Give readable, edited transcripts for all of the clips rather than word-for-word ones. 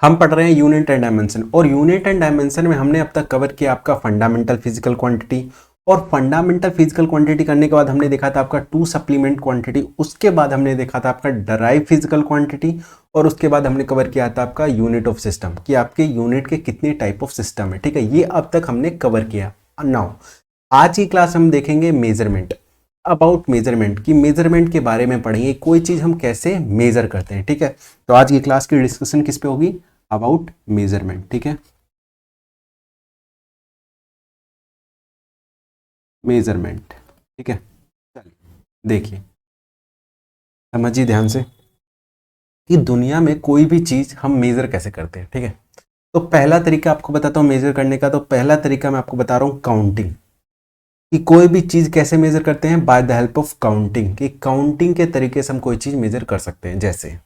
हम पढ़ रहे हैं यूनिट एंड डायमेंशन, और यूनिट एंड डायमेंशन में हमने अब तक कवर किया आपका फंडामेंटल फिजिकल क्वांटिटी, और फंडामेंटल फिजिकल क्वांटिटी करने के बाद हमने देखा था आपका टू सप्लीमेंट क्वांटिटी, उसके बाद हमने देखा था आपका डराइव फिजिकल क्वांटिटी, और उसके बाद हमने कवर किया था आपका यूनिट ऑफ सिस्टम कि आपके यूनिट के कितने टाइप ऑफ सिस्टम है। ठीक है, ये अब तक हमने कवर किया। नाउ आज की क्लास हम देखेंगे मेजरमेंट, अबाउट मेजरमेंट, कि मेजरमेंट के बारे में पढ़ेंगे, कोई चीज हम कैसे मेजर करते हैं। ठीक है, तो आज की क्लास की डिस्कशन किस पे होगी? About measurement. ठीक है, मेजरमेंट। ठीक है, चलिए देखिए, समझिए ध्यान से कि दुनिया में कोई भी चीज हम मेजर कैसे करते हैं। ठीक है, तो पहला तरीका आपको बताता हूं मेजर करने का। तो पहला तरीका मैं आपको बता रहा हूं काउंटिंग, कि कोई भी चीज कैसे मेजर करते हैं? Bye the help of counting, कि काउंटिंग के तरीके से हम कोई चीज मेजर कर सकते हैं। जैसे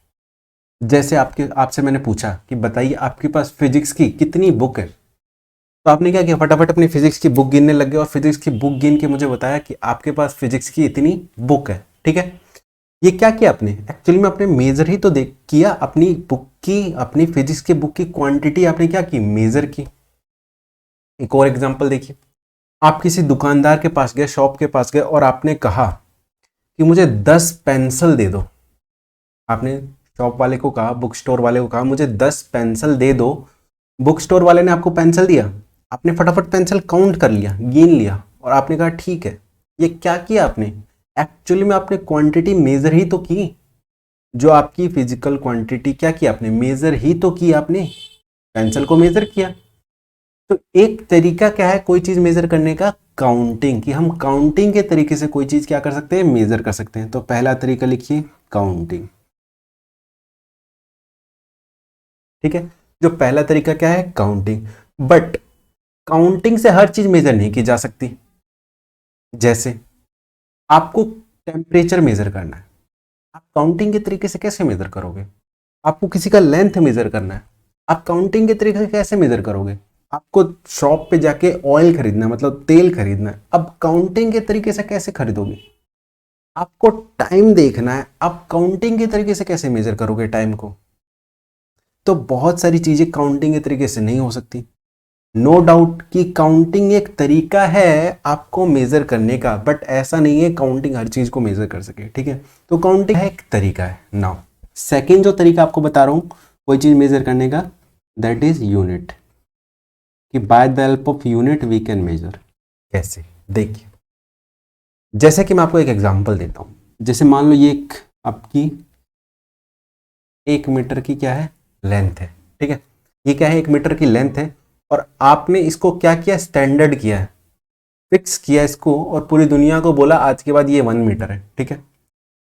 जैसे आपसे मैंने पूछा कि बताइए आपके पास फिजिक्स की कितनी बुक है, तो आपने क्या किया? फटाफट अपनी फिजिक्स की बुक गिनने लग गए और फिजिक्स की बुक गिन के मुझे बताया कि आपके पास फिजिक्स की इतनी बुक है। ठीक है, ये क्या किया आपने? एक्चुअली में आपने मेजर ही तो देख किया अपनी बुक की, अपनी फिजिक्स की बुक की क्वांटिटी आपने क्या की? मेजर की। एक और एग्जांपल देखिए, आप किसी दुकानदार के पास गए, शॉप के पास गए, और आपने कहा कि मुझे 10 पेंसिल दे दो। आपने शॉप वाले को कहा, बुक स्टोर वाले को कहा, मुझे 10 पेंसिल दे दो। बुक स्टोर वाले ने आपको पेंसिल दिया, आपने फटाफट पेंसिल काउंट कर लिया, गिन लिया, और आपने कहा ठीक है। ये क्या किया आपने? एक्चुअली में आपने क्वांटिटी मेजर ही तो की। जो आपकी फिजिकल क्वांटिटी क्या की आपने? मेजर ही तो की आपने, पेंसिल को मेजर किया। तो एक तरीका क्या है कोई चीज मेजर करने का? काउंटिंग, कि हम काउंटिंग के तरीके से कोई चीज क्या कर सकते हैं? मेजर कर सकते हैं। तो पहला तरीका लिखिए, काउंटिंग। ठीक है, जो पहला तरीका क्या है? काउंटिंग। बट काउंटिंग से हर चीज मेजर नहीं की जा सकती। जैसे आपको टेम्परेचर मेजर करना है, आप काउंटिंग के तरीके से कैसे मेजर करोगे? आपको किसी का लेंथ मेजर करना है, आप काउंटिंग के तरीके से कैसे मेजर करोगे? आपको शॉप पे जाके ऑयल खरीदना है, मतलब तेल खरीदना है, अब काउंटिंग के तरीके से कैसे खरीदोगे? आपको टाइम देखना है, आप काउंटिंग के तरीके से कैसे मेजर करोगे टाइम को? तो बहुत सारी चीजें काउंटिंग के तरीके से नहीं हो सकती। नो डाउट कि काउंटिंग एक तरीका है आपको मेजर करने का, बट ऐसा नहीं है काउंटिंग हर चीज को मेजर कर सके। ठीक है, तो काउंटिंग है एक तरीका है। नाउ सेकेंड जो तरीका आपको बता रहा हूं कोई चीज मेजर करने का, दैट इज यूनिट, कि by the help of unit we can measure. कैसे? देखिए, जैसे कि मैं आपको एक एग्जांपल देता हूं। जैसे मान लो ये एक आपकी 1 मीटर की क्या है? लेंथ है। ठीक है, ये क्या है? 1 मीटर की लेंथ है, और आपने इसको क्या किया? स्टैंडर्ड किया है, फिक्स किया इसको, और पूरी दुनिया को बोला आज के बाद ये 1 मीटर है। ठीक है,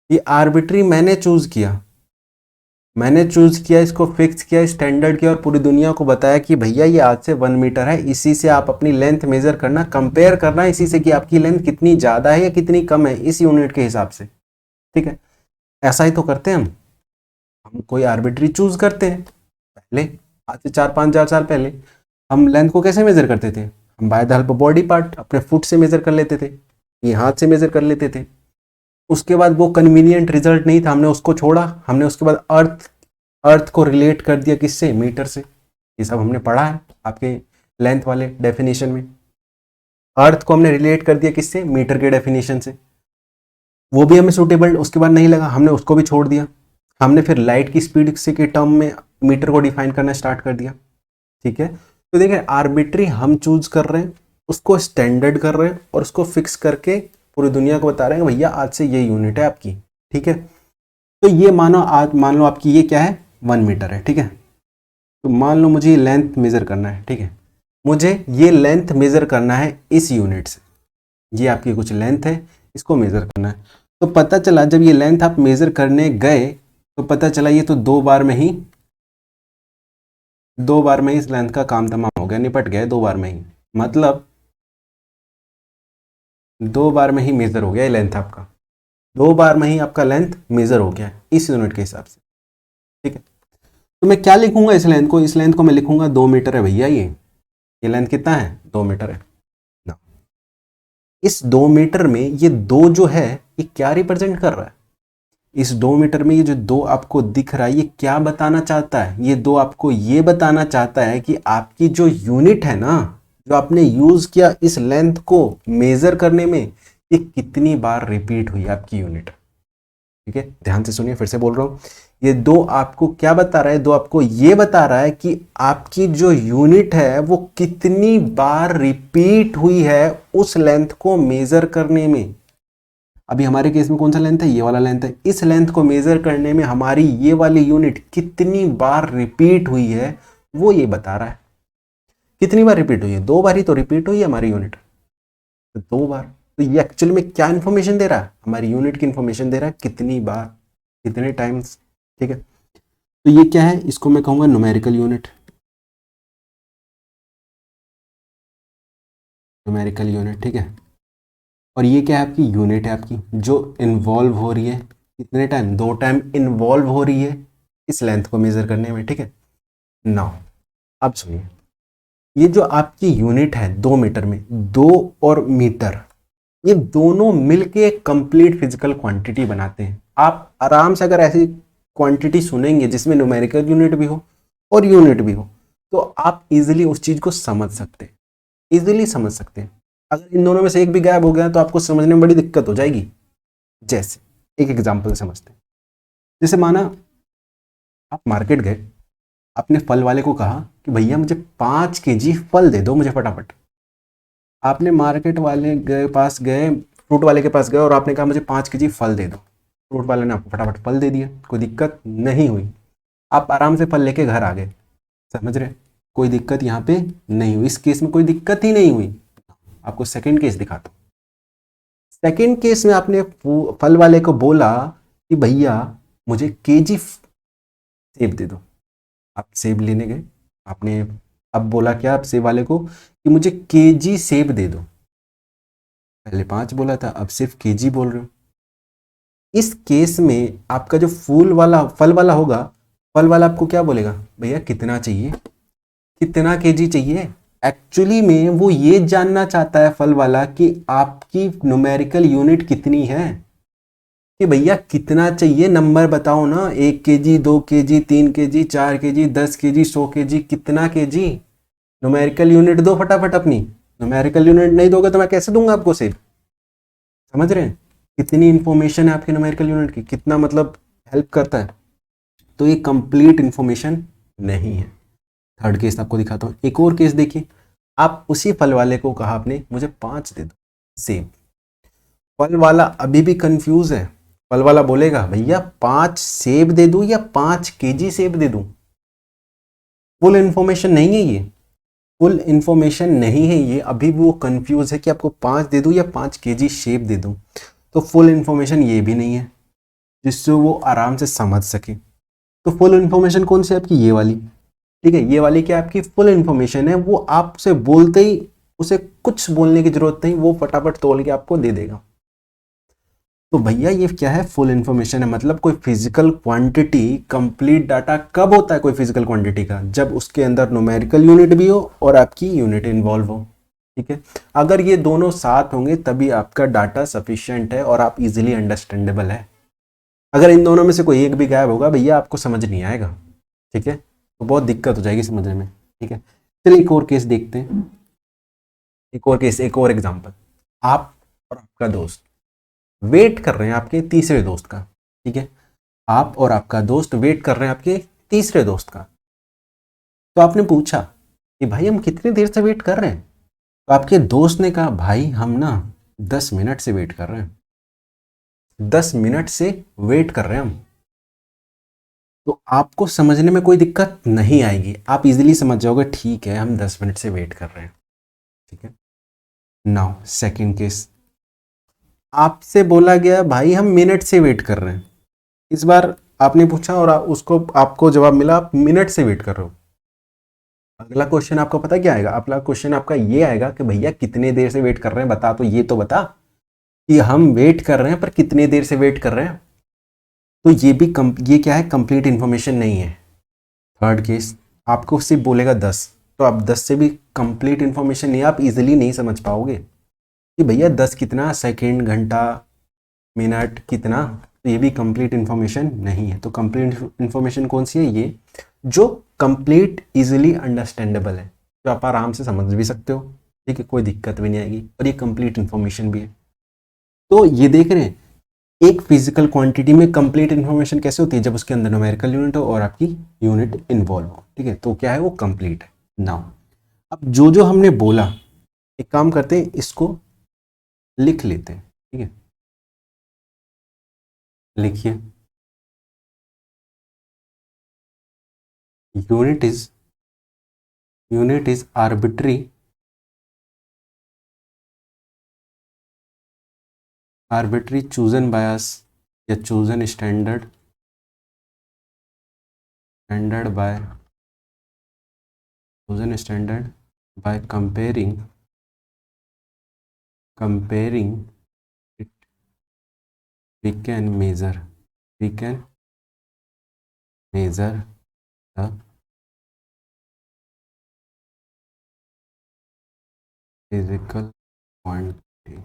ये आर्बिट्री मैंने चूज किया, मैंने चूज किया, इसको फिक्स किया, स्टैंडर्ड किया, और पूरी दुनिया को बताया कि भैया ये आज से 1 मीटर है, इसी से आप अपनी लेंथ मेजर करना, कंपेयर करना इसी से कि आपकी लेंथ कितनी ज्यादा है या कितनी कम है, इस यूनिट के हिसाब से। ठीक है, ऐसा ही तो करते हैं हम कोई आर्बिट्री चूज करते हैं। पहले आज से 4-5 हज़ार साल पहले हम लेंथ को कैसे मेजर करते थे? हम bye the help of body part अपने फुट से मेजर कर लेते थे, ये हाथ से मेजर कर लेते थे। उसके बाद वो कन्वीनियंट रिजल्ट नहीं था, हमने उसको छोड़ा, हमने उसके बाद अर्थ अर्थ को रिलेट कर दिया किससे? मीटर से। ये सब हमने पढ़ा है आपके लेंथ वाले डेफिनेशन में। अर्थ को हमने रिलेट कर दिया किससे? मीटर के डेफिनेशन से। वो भी हमें सूटेबल उसके बाद नहीं लगा, हमने उसको भी छोड़ दिया। हमने फिर लाइट की स्पीड से के टर्म में मीटर को डिफाइन करना स्टार्ट कर दिया। ठीक है, तो देखिए आर्बिट्री हम चूज कर रहे हैं, उसको स्टैंडर्ड कर रहे हैं, और उसको फिक्स करके पूरी दुनिया को बता रहे हैं भैया आज से ये यूनिट है आपकी। ठीक है, तो ये मानो आज मान लो आपकी ये क्या है? 1 मीटर है। ठीक है, तो मान लो मुझे ये लेंथ मेजर करना है। ठीक है, मुझे ये लेंथ मेजर करना है इस यूनिट से, ये आपकी कुछ लेंथ है, इसको मेजर करना है। तो पता चला जब ये लेंथ आप मेजर करने गए तो पता चला ये तो 2 बार में ही इस लेंथ का काम तमाम हो गया, निपट गया 2 बार में ही, मतलब 2 बार में ही मेजर हो गया ये लेंथ आपका, 2 बार में ही आपका लेंथ मेजर हो गया इस यूनिट के हिसाब से। ठीक है, तो मैं क्या लिखूंगा इस लेंथ को? इस लेंथ को मैं लिखूंगा 2 मीटर है भैया। ये लेंथ कितना है? 2 मीटर है ना। इस 2 मीटर में ये 2 जो है ये क्या रिप्रेजेंट कर रहा है? इस 2 मीटर में ये जो 2 आपको दिख रहा है ये क्या बताना चाहता है? ये 2 आपको ये बताना चाहता है कि आपकी जो यूनिट है ना, जो आपने यूज किया इस लेंथ को मेजर करने में, ये कितनी बार रिपीट हुई आपकी यूनिट। ठीक है, ध्यान से सुनिए, फिर से बोल रहा हूं। ये 2 आपको क्या बता रहा है? 2 आपको ये बता रहा है कि आपकी जो यूनिट है वो कितनी बार रिपीट हुई है उस लेंथ को मेजर करने में। अभी हमारे केस में कौन सा लेंथ है? ये वाला लेंथ है। इस लेंथ को मेजर करने में हमारी ये वाली यूनिट कितनी बार रिपीट हुई है वो ये बता रहा है। कितनी बार रिपीट हुई है? 2 बार ही तो रिपीट हुई है हमारी यूनिट, तो 2 बार। तो ये एक्चुअली में क्या इन्फॉर्मेशन दे रहा है? हमारी यूनिट की इन्फॉर्मेशन दे रहा है, कितनी बार, कितने टाइम्स। ठीक है, तो ये क्या है? इसको मैं कहूंगा न्यूमेरिकल यूनिट। न्यूमेरिकल यूनिट, ठीक है। और ये क्या है? आपकी यूनिट है, आपकी जो इन्वॉल्व हो रही है कितने टाइम? 2 टाइम इन्वॉल्व हो रही है इस लेंथ को मेजर करने में। ठीक है, नाउ अब सुनिए, ये जो आपकी यूनिट है 2 मीटर में, 2 और मीटर, ये दोनों मिलके एक कंप्लीट फिजिकल क्वांटिटी बनाते हैं। आप आराम से अगर ऐसी क्वांटिटी सुनेंगे जिसमें न्यूमेरिकल यूनिट भी हो और यूनिट भी हो, तो आप इजीली उस चीज को समझ सकते हैं, इजीली समझ सकते हैं। अगर इन दोनों में से एक भी गायब हो गया तो आपको समझने में बड़ी दिक्कत हो जाएगी। जैसे एक एग्जांपल समझते हैं, जैसे माना आप मार्केट गए, आपने फल वाले को कहा कि भैया मुझे 5 केजी फल दे दो मुझे फटाफट। आपने मार्केट वाले पास गए, फ्रूट वाले के पास गए और आपने कहा मुझे 5 केजी फल दे दो। फ्रूट वाले ने आपको फटाफट फल दे दिया, कोई दिक्कत नहीं हुई। आप आराम से फल लेके घर आ गए, समझ रहे? कोई दिक्कत यहाँ पे नहीं हुई, इस केस में कोई दिक्कत ही नहीं हुई। आपको सेकंड केस दिखाता हूँ। सेकंड केस में आपने फल वाले को बोला कि भैया मुझे केजी सेब दे दो। आप सेब लेने गए, आपने अब बोला क्या आप सेब वाले को कि मुझे केजी सेब दे दो। पहले 5 बोला था, अब सिर्फ केजी बोल रहे हो। इस केस में आपका जो फल वाला होगा, फल वाला आपको क्या बोलेगा? भैया कितना चाहिए, कितना केजी चाहिए। एक्चुअली में वो ये जानना चाहता है फल वाला कि आपकी न्यूमेरिकल यूनिट कितनी है, कि भैया कितना चाहिए, नंबर बताओ ना। 1 KG, 2 KG, 3 KG, 4 KG, 10 KG, 100 KG, कितना केजी? न्यूमेरिकल यूनिट दो फटाफट अपनी। न्यूमेरिकल यूनिट नहीं दोगे तो मैं कैसे दूंगा आपको सेब? समझ रहे हैं कितनी इंफॉर्मेशन है आपकी न्यूमेरिकल यूनिट की, कितना मतलब हेल्प करता है। तो ये कंप्लीट इंफॉर्मेशन नहीं है। थर्ड केस आपको दिखाता हूँ। एक और केस देखिए, आप उसी फल वाले को कहा आपने मुझे 5 दे दो सेब। फल वाला अभी भी कंफ्यूज है। फल वाला बोलेगा भैया 5 सेब दे दूं या 5 केजी सेब दे दूं? फुल इंफॉर्मेशन नहीं है ये, फुल इंफॉर्मेशन नहीं है ये। अभी भी वो कंफ्यूज है कि आपको 5 दे दूं या 5 केजी सेब दे दूं। तो फुल इंफॉर्मेशन ये भी नहीं है जिससे वो आराम से समझ सके। तो फुल इंफॉर्मेशन कौन सी आपकी? ये वाली। ठीक है, ये वाली क्या आपकी फुल इंफॉर्मेशन है। वो आपसे बोलते ही उसे कुछ बोलने की जरूरत नहीं, वो फटाफट तोल के आपको दे देगा। तो भैया ये क्या है? फुल इंफॉर्मेशन है। मतलब कोई फिजिकल क्वांटिटी, कंप्लीट डाटा कब होता है कोई फिजिकल क्वांटिटी का? जब उसके अंदर न्यूमेरिकल यूनिट भी हो और आपकी यूनिट इन्वॉल्व हो। ठीक है, अगर ये दोनों साथ होंगे तभी आपका डाटा सफिशिएंट है और आप इजीली अंडरस्टैंडेबल है। अगर इन दोनों में से कोई एक भी गायब होगा भैया आपको समझ नहीं आएगा। ठीक है, तो बहुत दिक्कत हो जाएगी समझने में। ठीक है, चलिए एक और केस देखते हैं। एक और केस, एक और एग्जांपल। आप और आपका दोस्त वेट कर रहे हैं आपके तीसरे दोस्त का। ठीक है, आप और आपका दोस्त वेट कर रहे हैं आपके तीसरे दोस्त का। तो आपने पूछा कि भाई हम कितनी देर से वेट कर रहे हैं? तो आपके दोस्त ने कहा भाई हम ना 10 मिनट से वेट कर रहे हैं, 10 मिनट से वेट कर रहे हैं हम। तो आपको समझने में कोई दिक्कत नहीं आएगी, आप इजीली समझ जाओगे ठीक है हम 10 मिनट से वेट कर रहे हैं। ठीक है, नाउ सेकंड केस, आपसे बोला गया भाई हम मिनट से वेट कर रहे हैं। इस बार आपने पूछा और उसको आपको जवाब मिला आप मिनट से वेट कर रहे हो। अगला क्वेश्चन आपका पता क्या आएगा? अगला क्वेश्चन आपका ये आएगा कि भैया कितने देर से वेट कर रहे हैं बता, तो ये तो बता कि हम वेट कर रहे हैं पर कितने देर से वेट कर रहे हैं। तो ये क्या है? कंप्लीट इंफॉर्मेशन नहीं है। थर्ड केस, आपको सिर्फ बोलेगा 10, तो आप 10 से भी कंप्लीट इंफॉर्मेशन नहीं, आप इजीली नहीं समझ पाओगे कि भैया 10 कितना, सेकंड, घंटा, मिनट कितना। तो ये भी कंप्लीट इन्फॉर्मेशन नहीं है। तो कंप्लीट इन्फॉर्मेशन कौन सी है? ये जो कंप्लीट इजीली अंडरस्टैंडेबल है, जो आप आराम से समझ भी सकते हो, ठीक है, कोई दिक्कत भी नहीं आएगी, और ये कंप्लीट इन्फॉर्मेशन भी है। तो ये देख रहे हैं, एक फिजिकल क्वांटिटी में कंप्लीट इन्फॉर्मेशन कैसे होती है? जब उसके अंदर न्यूमेरिकल यूनिट हो और आपकी यूनिट इन्वॉल्व हो, ठीक है, तो क्या है? वो कंप्लीट है। नाउ अब जो जो हमने बोला, एक काम करते हैं, इसको लिख लेते हैं, ठीक है, लिखिए। Unit is arbitrary chosen by us, या chosen standard by comparing it, we can measure the physical quantity,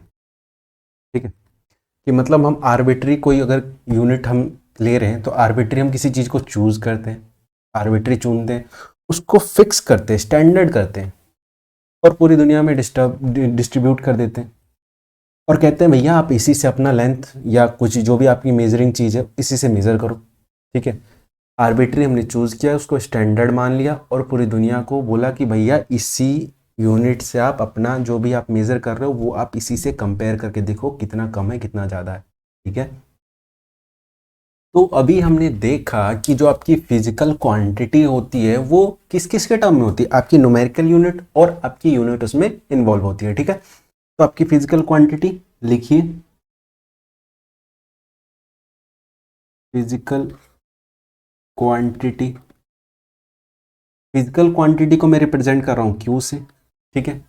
ठीक है, कि मतलब हम आर्बिट्री कोई अगर यूनिट हम ले रहे हैं, तो आर्बिट्री हम किसी चीज़ को चूज करते हैं, आर्बिट्री चुनते हैं, उसको फिक्स करते हैं, स्टैंडर्ड करते हैं, और पूरी दुनिया में डिस्ट्रीब्यूट कर देते हैं, और कहते हैं भैया आप इसी से अपना लेंथ या कुछ जो भी आपकी मेजरिंग चीज़ है इसी से मेज़र करो, ठीक है। आर्बिट्री हमने चूज़ किया, उसको स्टैंडर्ड मान लिया, और पूरी दुनिया को बोला कि भैया इसी यूनिट से आप अपना जो भी आप मेज़र कर रहे हो वो आप इसी से कंपेयर करके देखो कितना कम है कितना ज़्यादा है, ठीक है। तो अभी हमने देखा कि जो आपकी फिजिकल क्वांटिटी होती है वो किस किस के टर्म में होती है? आपकी न्यूमेरिकल यूनिट और आपकी यूनिट उसमें इन्वॉल्व होती है, ठीक है। तो आपकी फिजिकल क्वांटिटी लिखिए, फिजिकल क्वांटिटी, फिजिकल क्वांटिटी को मैं रिप्रेजेंट कर रहा हूँ क्यू से, ठीक है।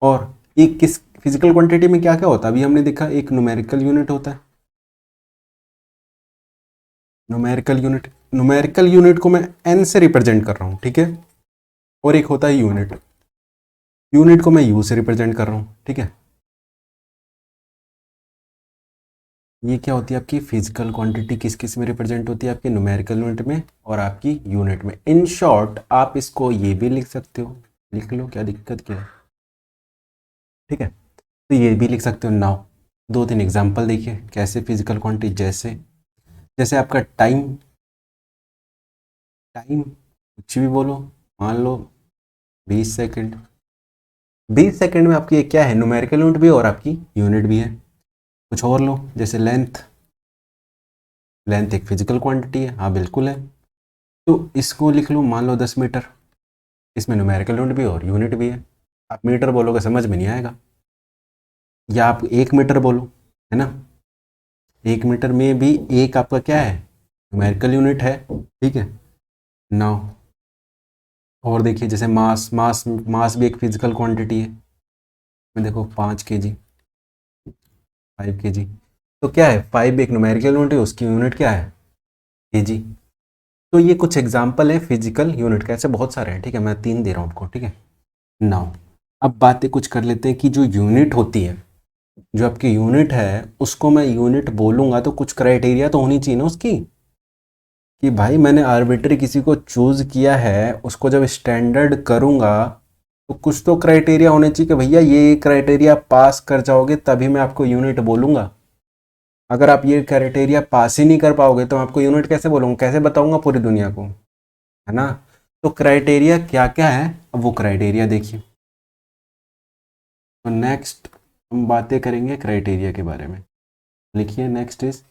और एक किस फिजिकल क्वांटिटी में क्या क्या होता है? अभी हमने देखा एक न्यूमेरिकल यूनिट होता है, न्यूमेरिकल यूनिट को मैं एन से रिप्रेजेंट कर रहा हूँ, ठीक है। और एक होता है यूनिट को मैं यू से रिप्रेजेंट कर रहा हूँ, ठीक है। ये क्या होती है आपकी फिजिकल क्वांटिटी, किस किस में रिप्रेजेंट होती है? आपके न्यूमेरिकल यूनिट में और आपकी यूनिट में। इन शॉर्ट आप इसको ये भी लिख सकते हो, लिख लो, क्या दिक्कत क्या है, ठीक है। तो ये भी लिख सकते हो। नाउ दो तीन एग्जांपल देखिए कैसे फिजिकल क्वांटिटी, जैसे जैसे आपका टाइम कुछ भी बोलो, मान लो 20 सेकंड, 20 सेकंड में आपकी क्या है? न्यूमेरिकल यूनिट भी है और आपकी यूनिट भी है। कुछ और लो, जैसे लेंथ एक फिजिकल क्वांटिटी है, हाँ बिल्कुल है। तो इसको लिख लो, मान लो 10 मीटर, इसमें न्यूमेरिकल यूनिट भी है और यूनिट भी है। आप मीटर बोलोगे समझ में नहीं आएगा, या आप 1 मीटर बोलो, है ना, 1 मीटर में भी एक आपका क्या है? न्यूमेरिकल यूनिट है, ठीक है। नाउ और देखिए, जैसे मास भी एक फिजिकल क्वांटिटी है। मैं देखो 5 kg, 5 kg, तो क्या है? 5 एक न्यूमेरिकल यूनिट है, उसकी यूनिट क्या है? kg। तो ये कुछ एग्जांपल है फिजिकल यूनिट का, ऐसे बहुत सारे हैं, ठीक है, मैं 3 दे रहा हूँ आपको, ठीक है। नाउ अब बातें कुछ कर लेते हैं कि जो यूनिट होती है, जो आपकी यूनिट है उसको मैं यूनिट बोलूंगा तो कुछ क्राइटेरिया तो होनी चाहिए ना उसकी, कि भाई मैंने आर्बिट्री किसी को चूज किया है, उसको जब स्टैंडर्ड करूंगा तो कुछ तो क्राइटेरिया होने चाहिए कि भैया ये क्राइटेरिया पास कर जाओगे तभी मैं आपको यूनिट बोलूंगा। अगर आप ये क्राइटेरिया पास ही नहीं कर पाओगे तो मैं आपको यूनिट कैसे बोलूँगा, कैसे बताऊंगा पूरी दुनिया को, है ना। तो क्राइटेरिया क्या क्या है, अब वो क्राइटेरिया देखिए। तो नेक्स्ट हम बातें करेंगे क्राइटेरिया के बारे में। लिखिए, next is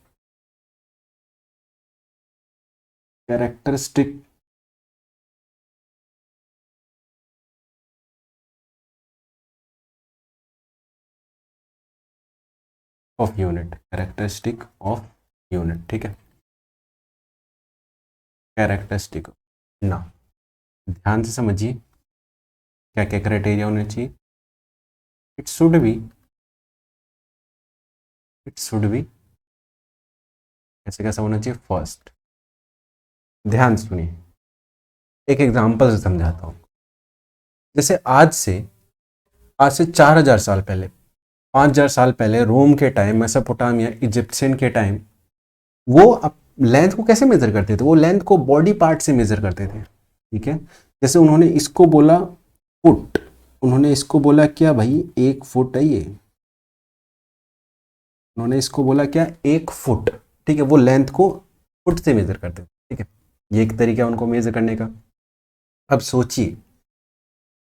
characteristic of unit, characteristic of unit, ठीक है, कैरेक्टरिस्टिक। ना ध्यान से समझिए क्या क्या क्राइटेरिया होने चाहिए। It should be it should be कैसे कैसा होना चाहिए? फर्स्ट, ध्यान सुनिए, एक एग्जांपल से समझाता हूँ। जैसे आज से 4,000 साल पहले 5000 साल पहले रोम के टाइम, मेसोपोटामिया, इजिप्शियन के टाइम, वो लेंथ को कैसे मेजर करते थे? वो लेंथ को बॉडी पार्ट से मेजर करते थे, ठीक है। जैसे उन्होंने इसको बोला फुट, उन्होंने इसको बोला क्या भाई, 1 फुट है ये, उन्होंने इसको बोला क्या, 1 फुट, ठीक है। वो लेंथ को फुट से मेजर करते थे, ठीक है। ये एक तरीका है उनको मेजर करने का। अब सोचिए,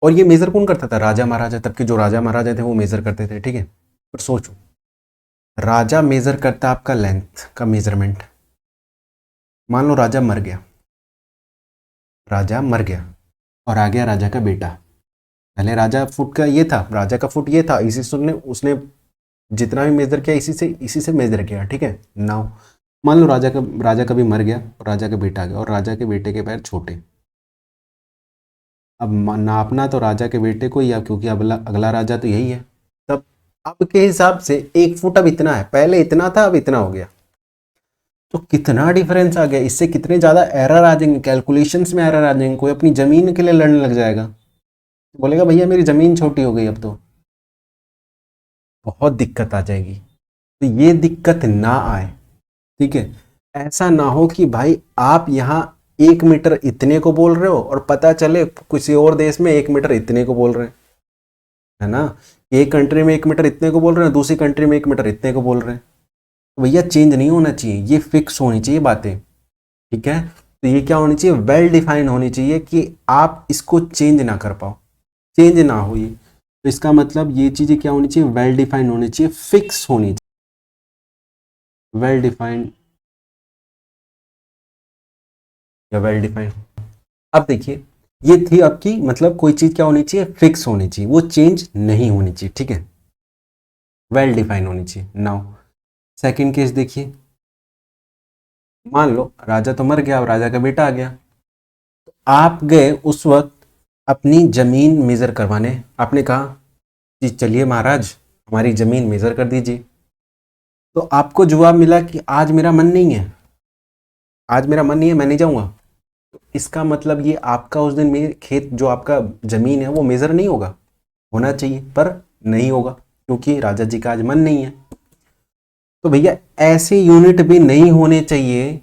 और ये मेजर कौन करता था? राजा महाराजा, तब के जो राजा महाराजा थे वो मेजर करते थे, ठीक है। पर सोचो, राजा मेजर करता आपका लेंथ का मेजरमेंट, मान लो राजा मर गया, राजा मर गया और आ गया राजा का बेटा। पहले राजा फुट का ये था, राजा का फुट ये था, इसी से उसने जितना भी मेजर किया इसी से मेजर किया, ठीक है। नाउ मान लो राजा का भी मर गया और राजा का बेटा आ गया, और राजा के बेटे के पैर छोटे। अब नापना तो राजा के बेटे को ही, अब क्योंकि अगला राजा तो यही है। तब अब के हिसाब से 1 फुट अब इतना है, पहले इतना था अब इतना हो गया। तो कितना डिफरेंस आ गया, इससे कितने ज़्यादा एरर आ जाएंगे, कैलकुलेशंस में एरर आ जाएंगे। कोई अपनी ज़मीन के लिए लड़ने लग जाएगा, बोलेगा भैया मेरी ज़मीन छोटी हो गई, अब तो बहुत दिक्कत आ जाएगी। तो ये दिक्कत ना आए, ठीक है। ऐसा ना हो कि भाई आप यहाँ 1 मीटर इतने को बोल रहे हो और पता चले किसी और देश में 1 मीटर इतने को बोल रहे हैं, है ना। एक कंट्री में 1 मीटर इतने को बोल रहे हैं, दूसरी कंट्री में 1 मीटर इतने को बोल रहे हैं। तो भैया चेंज नहीं होना चाहिए, ये फिक्स होनी चाहिए बातें, ठीक है। तो ये क्या होनी चाहिए, वेल डिफाइन होनी चाहिए कि आप इसको चेंज ना कर पाओ, चेंज ना हो ये। तो इसका मतलब ये चीज़ें क्या होनी चाहिए, वेल डिफाइन होनी चाहिए, फिक्स होनी चाहिए, वेल डिफाइंड या वेल डिफाइंड। अब देखिए, ये थी आपकी, मतलब कोई चीज़ क्या होनी चाहिए, फिक्स होनी चाहिए, वो चेंज नहीं होनी चाहिए, ठीक है, वेल डिफाइन होनी चाहिए। नाउ सेकंड केस देखिए, मान लो राजा तो मर गया और राजा का बेटा आ गया, तो आप गए उस वक्त अपनी जमीन मेजर करवाने, आपने कहा जी चलिए महाराज हमारी जमीन मेजर कर दीजिए। तो आपको जवाब मिला कि आज मेरा मन नहीं है, आज मेरा मन नहीं है, मैं नहीं जाऊंगा। तो इसका मतलब ये आपका उस दिन में खेत, जो आपका जमीन है वो मेजर नहीं होगा, होना चाहिए पर नहीं होगा, क्योंकि राजा जी का आज मन नहीं है। तो भैया ऐसे यूनिट भी नहीं होने चाहिए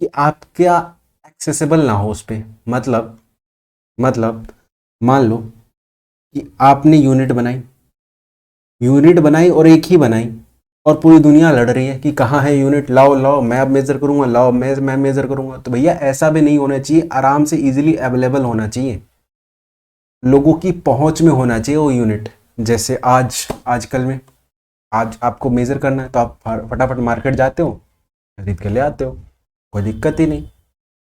कि आपका एक्सेसिबल ना हो उस पर। मतलब मान लो कि आपने यूनिट बनाई और एक ही बनाई, और पूरी दुनिया लड़ रही है कि कहाँ है यूनिट, लाओ लाओ मैं अब मेजर करूंगा, लाओ मैं मेजर करूंगा। तो भैया ऐसा भी नहीं होना चाहिए, आराम से इजीली अवेलेबल होना चाहिए, लोगों की पहुंच में होना चाहिए वो यूनिट। जैसे आजकल में, आज आपको मेजर करना है तो आप फटाफट मार्केट जाते हो, खरीद के ले आते हो, कोई दिक्कत ही नहीं,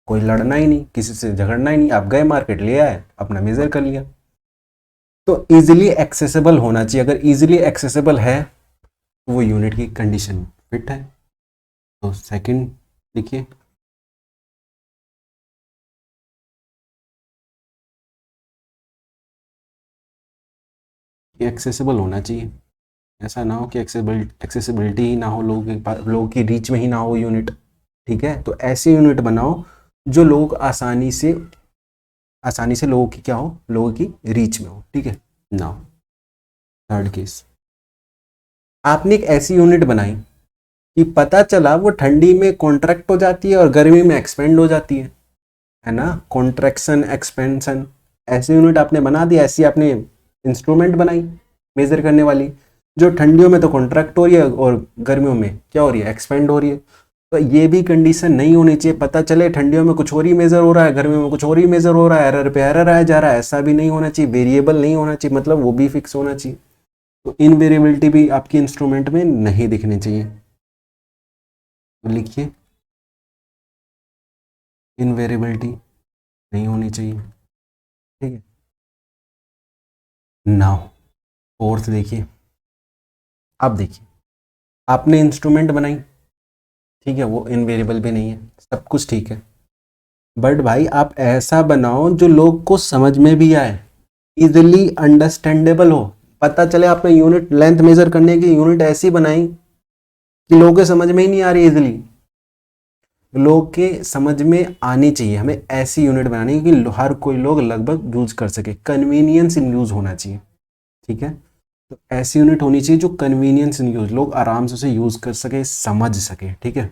कोई लड़ना ही नहीं, किसी से झगड़ना ही नहीं, आप गए मार्केट ले आए, अपना मेजर कर लिया। तो इजीली एक्सेसिबल होना चाहिए, अगर इजीली एक्सेसिबल है तो वो यूनिट की कंडीशन फिट है। तो सेकंड देखिए, एक्सेसिबल होना चाहिए, ऐसा ना हो कि एक्सेसिबिलिटी ही ना हो, लोगों की रीच में ही ना हो यूनिट, ठीक है। तो ऐसे यूनिट बनाओ जो लोग आसानी से लोगों की क्या हो, लोगों की रीच में हो, ठीक है। नाउ थर्ड केस, आपने एक ऐसी यूनिट बनाई कि पता चला वो ठंडी में कॉन्ट्रैक्ट हो जाती है और गर्मी में एक्सपेंड हो जाती है ना, कॉन्ट्रैक्शन एक्सपेंशन। ऐसी यूनिट आपने बना दी, ऐसी आपने इंस्ट्रूमेंट बनाई मेजर करने वाली, जो ठंडियों में तो कॉन्ट्रैक्ट हो रही है और गर्मियों में क्या हो रही है, एक्सपेंड हो रही है। तो ये भी कंडीशन नहीं होनी चाहिए, पता चले ठंडियों में कुछ और ही मेजर हो रहा है, गर्मियों में कुछ और ही मेजर हो रहा है, एरर पे एरर आया जा रहा है, ऐसा भी नहीं होना चाहिए। वेरिएबल नहीं होना चाहिए, मतलब वो भी फिक्स होना चाहिए। तो इनवेरिएबिलिटी भी आपकी इंस्ट्रूमेंट में नहीं दिखनी चाहिए। तो लिखिए, इनवेरिएबिलिटी नहीं होनी चाहिए, ठीक है। नाउ फोर्थ देखिए, अब देखिए आपने इंस्ट्रूमेंट बनाई, ठीक है, वो इनवेरिएबल भी नहीं है, सब कुछ ठीक है, बट भाई आप ऐसा बनाओ जो लोग को समझ में भी आए, इजिली अंडरस्टैंडेबल हो। पता चले आपने यूनिट लेंथ मेजर करने की यूनिट ऐसी बनाई कि लोगों के समझ में ही नहीं आ रही, इजिली लोग के समझ में आनी चाहिए। हमें ऐसी यूनिट बनानी है कि हर कोई लोग लगभग यूज कर सके, कन्वीनियंस इन यूज होना चाहिए, ठीक है। तो ऐसी यूनिट होनी चाहिए जो कन्वीनियंस इन यूज, लोग आराम से उसे यूज कर सके, समझ सके, ठीक है।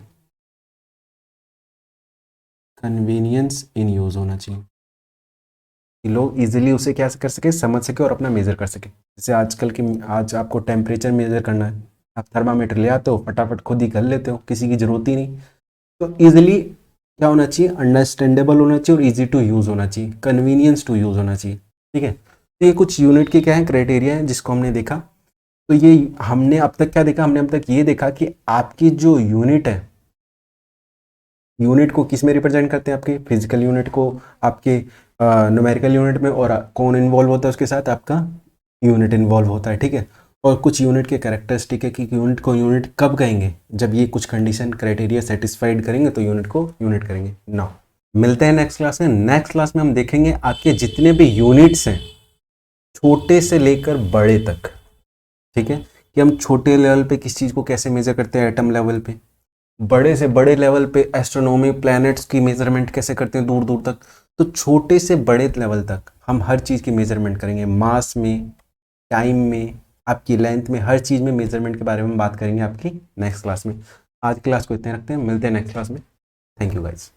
कन्वीनियंस इन यूज होना चाहिए कि लोग इजीली उसे क्या कर सके, समझ सके और अपना मेजर कर सके। जैसे आजकल की, आज आपको टेम्परेचर मेजर करना है, आप थर्मामीटर ले आते हो, फटाफट खुद ही कर लेते हो, किसी की जरूरत ही नहीं। तो इजीली क्या होना चाहिए, अंडरस्टैंडेबल होना चाहिए और इजी टू यूज़ होना चाहिए, कन्वीनियंस टू यूज़ होना चाहिए, ठीक है। तो ये कुछ यूनिट के क्या है, क्राइटेरिया है जिसको हमने देखा। तो ये हमने अब तक क्या देखा, हमने अब तक ये देखा कि आपकी जो यूनिट है, यूनिट को किस में रिप्रेजेंट करते हैं, आपके फिजिकल यूनिट को, आपके न्यूमेरिकल यूनिट में, और कौन इन्वॉल्व होता है उसके साथ, आपका यूनिट इन्वॉल्व होता है, ठीक है। और कुछ यूनिट के कैरेक्टरिस्टिक है कि यूनिट को यूनिट कब कहेंगे, जब ये कुछ कंडीशन क्राइटेरिया सेटिस्फाइड करेंगे तो यूनिट को यूनिट करेंगे। नाउ मिलते हैं नेक्स्ट क्लास में। नेक्स्ट क्लास में हम देखेंगे आपके जितने भी यूनिट्स हैं, छोटे से लेकर बड़े तक, ठीक है, कि हम छोटे लेवल पे किस चीज़ को कैसे मेजर करते हैं एटम लेवल पे, बड़े से बड़े लेवल पे एस्ट्रोनॉमी प्लैनेट्स की मेजरमेंट कैसे करते हैं दूर दूर तक। तो छोटे से बड़े लेवल तक हम हर चीज़ की मेजरमेंट करेंगे, मास में, टाइम में, आपकी लेंथ में, हर चीज़ में मेजरमेंट के बारे में बात करेंगे आपकी नेक्स्ट क्लास में। आज क्लास को इतने रखते हैं, मिलते हैं नेक्स्ट क्लास में। Thank you guys.